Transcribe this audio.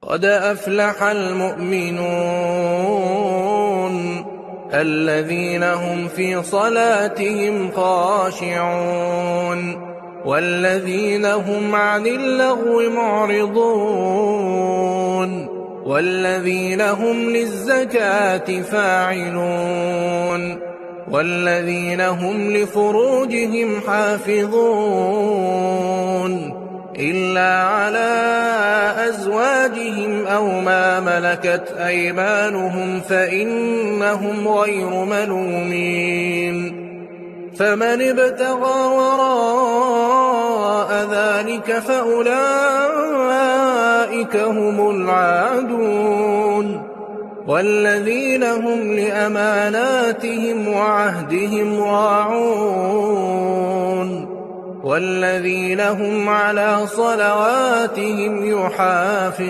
قد أفلح المؤمنون الذين هم في صلاتهم خاشعون والذين هم عن اللغو معرضون والذين هم للزكاة فاعلون والذين هم لفروجهم حافظون إلا على أزواجهم أو ما ملكت أيمانهم فإنهم غير ملومين فمن ابتغى وراء ذلك فأولئك هم العادون والذين هم لأماناتهم وعهدهم راعون والذين هم على صلواتهم يحافظون